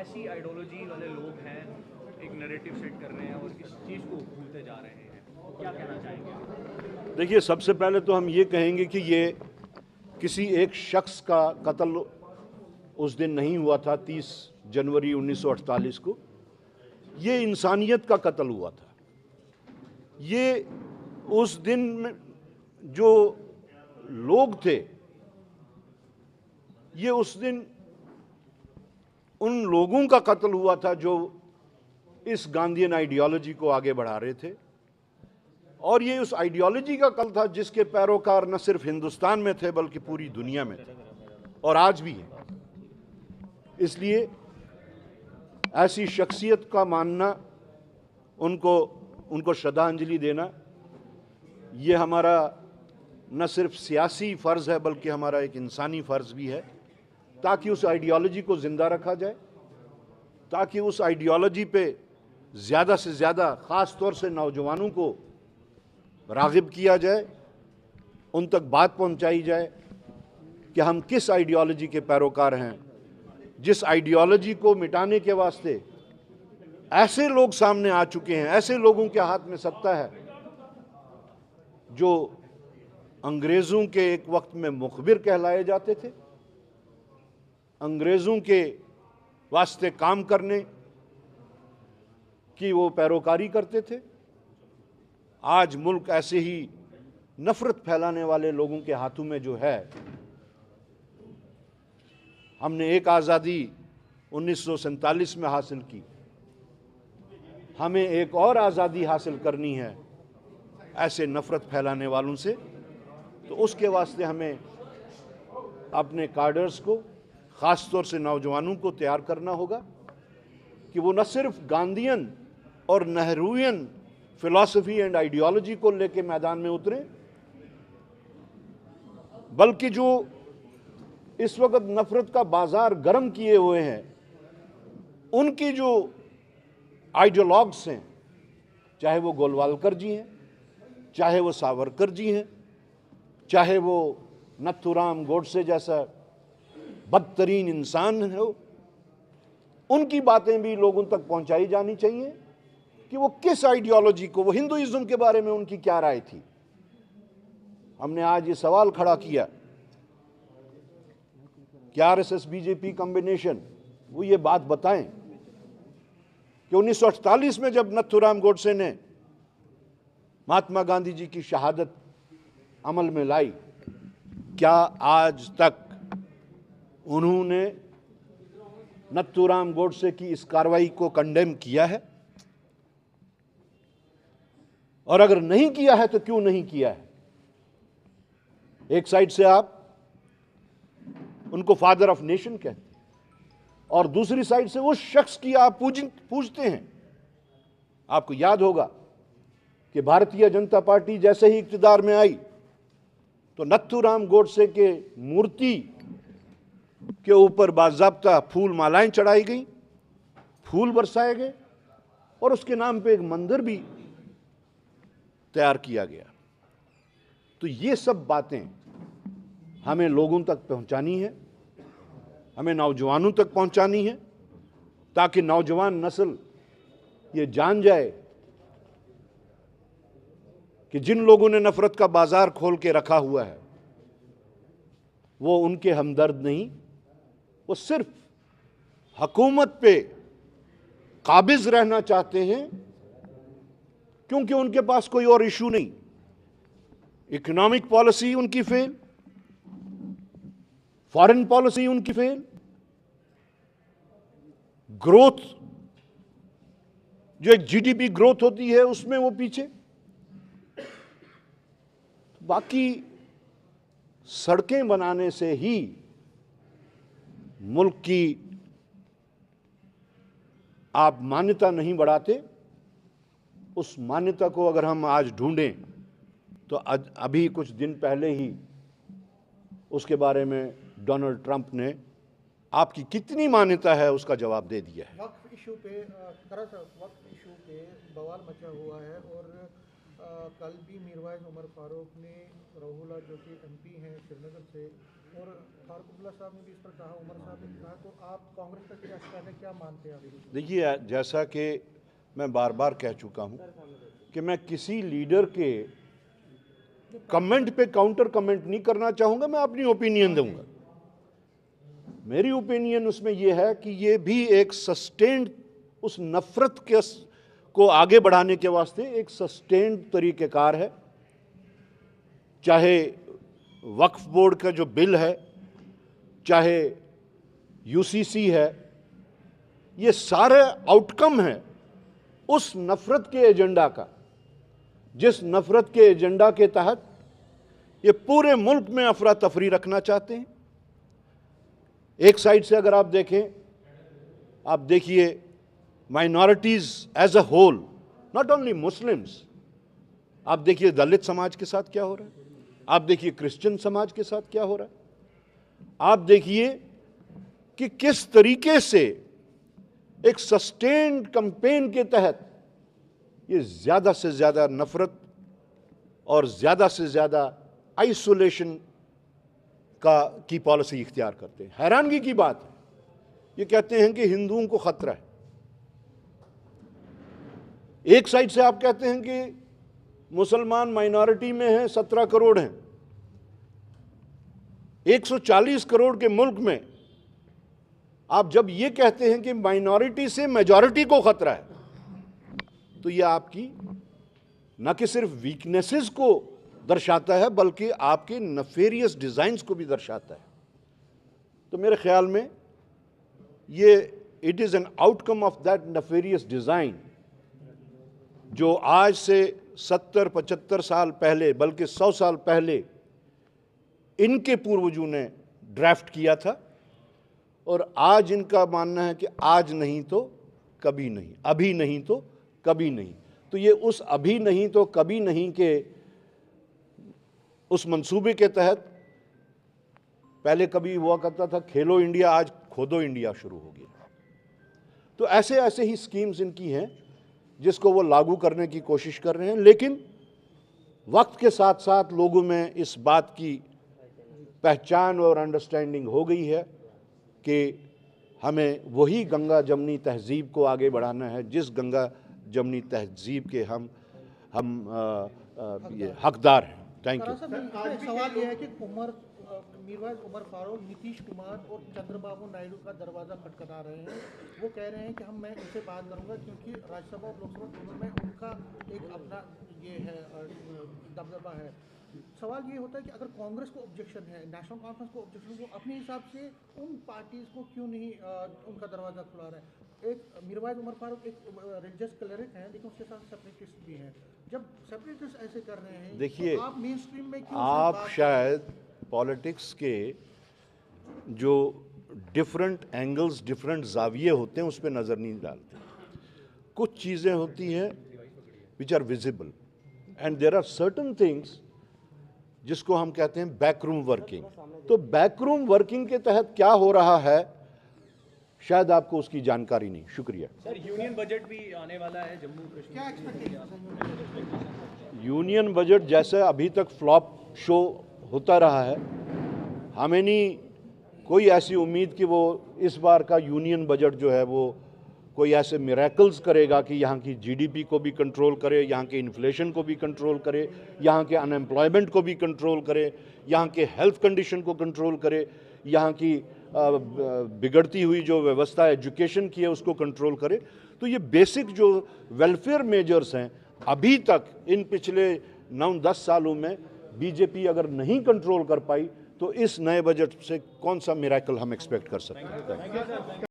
ऐसी आइडियोलॉजी वाले लोग हैं, एक नैरेटिव सेट कर रहे हैं और इस चीज़ को भूलते जा रहे हैं, क्या कहना चाहेंगे? देखिए, सबसे पहले तो हम ये कहेंगे कि ये किसी एक शख्स का कत्ल उस दिन नहीं हुआ था 30 जनवरी 1948 को। ये इंसानियत का कत्ल हुआ था। ये उस दिन में जो लोग थे, ये उस दिन उन लोगों का कत्ल हुआ था जो इस गांधीयन आइडियोलॉजी को आगे बढ़ा रहे थे। और ये उस आइडियोलॉजी का कत्ल था जिसके पैरोकार न सिर्फ हिंदुस्तान में थे बल्कि पूरी दुनिया में थे और आज भी हैं। इसलिए ऐसी शख्सियत का मानना, उनको श्रद्धांजलि देना, ये हमारा न सिर्फ सियासी फ़र्ज़ है बल्कि हमारा एक इंसानी फ़र्ज़ भी है, ताकि उस आइडियोलॉजी को ज़िंदा रखा जाए, ताकि उस आइडियोलॉजी पे ज़्यादा से ज़्यादा ख़ास तौर से नौजवानों को राग़िब किया जाए, उन तक बात पहुंचाई जाए कि हम किस आइडियोलॉजी के पैरोकार हैं, जिस आइडियोलॉजी को मिटाने के वास्ते ऐसे लोग सामने आ चुके हैं, ऐसे लोगों के हाथ में सत्ता है जो अंग्रेज़ों के एक वक्त में मुखबिर कहलाए जाते थे, अंग्रेज़ों के वास्ते काम करने की वो पैरोकारी करते थे। आज मुल्क ऐसे ही नफ़रत फैलाने वाले लोगों के हाथों में जो है। हमने एक आज़ादी 1947 में हासिल की, हमें एक और आज़ादी हासिल करनी है ऐसे नफ़रत फैलाने वालों से। तो उसके वास्ते हमें अपने काडर्स को, ख़ास तौर से नौजवानों को तैयार करना होगा कि वो न सिर्फ गांधीयन और नेहरूवियन फ़िलॉसफ़ी एंड आइडियोलॉजी को लेके मैदान में उतरें, बल्कि जो इस वक्त नफ़रत का बाज़ार गर्म किए हुए हैं, उनकी जो आइडियोलॉग्स हैं, चाहे वो गोलवालकर जी हैं, चाहे वो सावरकर जी हैं, चाहे वो नथुराम गोडसे जैसा बदतरीन इंसान हो, उनकी बातें भी लोगों तक पहुंचाई जानी चाहिए कि वो किस आइडियोलॉजी को, वो हिंदुइज्म के बारे में उनकी क्या राय थी। हमने आज ये सवाल खड़ा किया कि आरएसएस बीजेपी कॉम्बिनेशन वो ये बात बताएं कि 1948 में जब नथुराम गोडसे ने महात्मा गांधी जी की शहादत अमल में लाई, क्या आज तक उन्होंने नथुराम गोडसे की इस कार्रवाई को कंडेम किया है? और अगर नहीं किया है तो क्यों नहीं किया है? एक साइड से आप उनको फादर ऑफ नेशन कहते हैं और दूसरी साइड से उस शख्स की आप पूछते हैं। आपको याद होगा कि भारतीय जनता पार्टी जैसे ही इक़्तिदार में आई तो नथुराम गोडसे के मूर्ति के ऊपर बाज़ाब्ता फूल मालाएं चढ़ाई गई, फूल बरसाए गए और उसके नाम पे एक मंदिर भी तैयार किया गया। तो ये सब बातें हमें लोगों तक पहुंचानी है, हमें नौजवानों तक पहुंचानी है, ताकि नौजवान नस्ल ये जान जाए कि जिन लोगों ने नफ़रत का बाज़ार खोल के रखा हुआ है वो उनके हमदर्द नहीं, वो सिर्फ हुकूमत पे काबिज रहना चाहते हैं, क्योंकि उनके पास कोई और इशू नहीं। इकोनॉमिक पॉलिसी उनकी फेल, फॉरेन पॉलिसी उनकी फेल, ग्रोथ जो एक जीडीपी ग्रोथ होती है उसमें वो पीछे। बाकी सड़कें बनाने से ही मुल्क की आप मान्यता नहीं बढ़ाते। उस मान्यता को अगर हम आज ढूंढें तो अभी कुछ दिन पहले ही उसके बारे में डोनाल्ड ट्रंप ने आपकी कितनी मान्यता है उसका जवाब दे दिया है। वक्फ इशू पे वक्फ इशू पे बवाल मचा हुआ है और कल भी मीरवाइज उमर फारूक ने, राहुला जो कि एमपी हैं श्रीनगर से, और फारूक अब्दुल्ला साहब ने भी इस पर कहा, उमर साहब ने भी कहा, तो आप कांग्रेस का क्या स्टैंड है, क्या मानते हैं अभी? देखिए, जैसा कि मैं बार बार कह चुका हूं कि मैं किसी लीडर के कमेंट पे काउंटर कमेंट नहीं करना चाहूंगा, मैं अपनी ओपिनियन दूंगा। मेरी ओपिनियन उसमें यह है कि ये भी एक सस्टेन्ड, उस नफरत के को आगे बढ़ाने के वास्ते एक सस्टेन्ड तरीक़ेकार है। चाहे वक्फ बोर्ड का जो बिल है, चाहे यूसीसी है, ये सारे आउटकम है उस नफरत के एजेंडा का, जिस नफरत के एजेंडा के तहत ये पूरे मुल्क में अफरा तफरी रखना चाहते हैं। एक साइड से अगर आप देखें, आप देखिए minorities as a whole, not only Muslims, आप देखिए दलित समाज के साथ क्या हो रहा है, आप देखिए क्रिश्चियन समाज के साथ क्या हो रहा है, आप देखिए कि किस तरीके से एक सस्टेन्ड कैंपेन के तहत ये ज़्यादा से ज़्यादा नफरत और ज़्यादा से ज़्यादा आइसोलेशन की पॉलिसी इख्तियार करते हैं। हैरानगी की बात है, ये कहते हैं कि हिंदुओं को खतरा है। एक साइड से आप कहते हैं कि मुसलमान माइनॉरिटी में हैं, 17 करोड़ हैं। 140 करोड़ के मुल्क में आप जब ये कहते हैं कि माइनॉरिटी से मेजॉरिटी को खतरा है, तो यह आपकी न कि सिर्फ वीकनेसेस को दर्शाता है बल्कि आपके नफेरियस डिजाइन्स को भी दर्शाता है। तो मेरे ख्याल में ये it is an outcome of that nefarious design जो आज से 70-75 साल पहले, बल्कि 100 साल पहले इनके पूर्वजों ने ड्राफ्ट किया था, और आज इनका मानना है कि आज नहीं तो कभी नहीं, अभी नहीं तो कभी नहीं। तो ये उस अभी नहीं तो कभी नहीं के उस मंसूबे के तहत पहले कभी हुआ करता था खेलो इंडिया, आज खोदो इंडिया शुरू हो गया। तो ऐसे ऐसे ही स्कीम्स इनकी हैं जिसको वो लागू करने की कोशिश कर रहे हैं, लेकिन वक्त के साथ साथ लोगों में इस बात की पहचान और अंडरस्टैंडिंग हो गई है कि हमें वही गंगा जमनी तहजीब को आगे बढ़ाना है जिस गंगा जमनी तहजीब के हम ये हकदार हैं। Thank you. सवाल यह है कि मीरवाइज उमर फारूक नीतीश कुमार और चंद्रबाबू नायडू का दरवाज़ा खटखटा रहे हैं। वो कह रहे हैं कि मैं उनसे बात करूंगा क्योंकि राज्यसभा और लोकसभा दोनों में उनका एक अपना ये है दबदबा है। सवाल ये होता है कि अगर कांग्रेस को ऑब्जेक्शन है, नेशनल कॉन्फ्रेंस को ऑब्जेक्शन, वो अपने हिसाब से उन पार्टीज को क्यों नहीं उनका दरवाज़ा खुला रहा है? एक मीरवाइज उमर फारूक एक रिलीजियस क्लेरिक हैं, लेकिन उसके साथ सेपरेटिस्ट भी हैं। जब सेपरेटिस्ट ऐसे कर रहे हैं, देखिए, तो आप मेन स्ट्रीम में क्यों आप शायद पॉलिटिक्स के जो डिफरेंट एंगल्स, डिफरेंट जाविये होते हैं उस पर नज़र नहीं डालते। कुछ चीज़ें होती हैं which are visible and there are certain things जिसको हम कहते हैं बैकरूम वर्किंग। तो बैकरूम वर्किंग के तहत क्या हो रहा है शायद आपको उसकी जानकारी नहीं। शुक्रिया। सर, यूनियन बजट भी आने वाला है जम्मू कश्मीर, क्या एक्सपेक्टेशन? यूनियन बजट जैसे अभी तक फ्लॉप शो होता रहा है, हमें नहीं कोई ऐसी उम्मीद कि वो इस बार का यूनियन बजट जो है वो कोई ऐसे मिरेकल्स करेगा कि यहाँ की जीडीपी को भी कंट्रोल करे, यहाँ के इन्फ्लेशन को भी कंट्रोल करे, यहाँ के अनएम्प्लॉयमेंट को भी कंट्रोल करे, यहाँ के हेल्थ कंडीशन को कंट्रोल करे, यहाँ की बिगड़ती हुई जो व्यवस्था एजुकेशन की है उसको कंट्रोल करे। तो ये बेसिक जो वेलफेयर मेजर्स हैं अभी तक इन पिछले 9-10 सालों में बीजेपी अगर नहीं कंट्रोल कर पाई, तो इस नए बजट से कौन सा मिरेकल हम एक्सपेक्ट कर सकते हैं?